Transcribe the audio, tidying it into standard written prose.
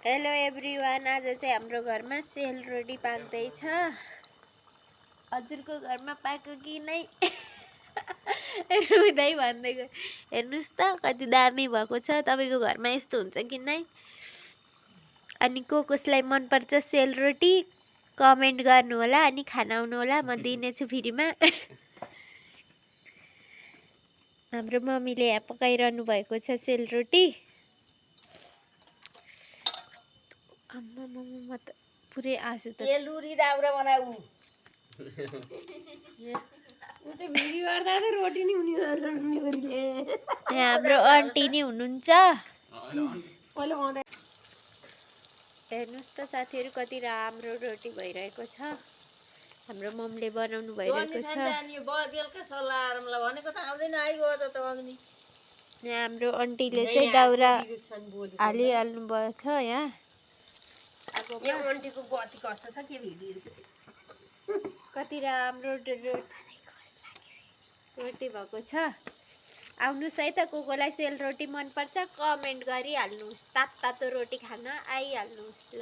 Hello everyone, आज चाहिँ हाम्रो घरमा सेलरोटी पाक्दैछ। हजुरको घरमा पाक्यो कि नै? रुँदै भन्दै गयो। हेर्नुहोस् त कति दामी भएको छ। तपाईँको घरमा यस्तो हुन्छ कि नै? अनि कसलाई मनपर्छ सेलरोटी कमेन्ट गर्नु होला, अनि खाना आउनु होला, म दिनेछु फ्रीमा। हाम्रो मम्मीले यहाँ पकाइरहनु भएको छ सेलरोटी। म त पुरै आँसु त लुरी दाउरा बनाऊ हाम्रो आन्टी नि हुनुहुन्छ। हेर्नुहोस् त साथीहरू, कति राम्रो रोटी भइरहेको छ। हाम्रो मम्मीले बनाउनु भइरहेको छ। यहाँ हाम्रो आन्टीले चाहिँ दाउरा हालिहाल्नु भएको छ। यहाँ कति राम्रो रोटी भएको छ। आउनुहोस् है त, कसलाई सेलरोटी मनपर्छ कमेन्ट गरिहाल्नुहोस्। तातो रोटी खान आइहाल्नुहोस् ल।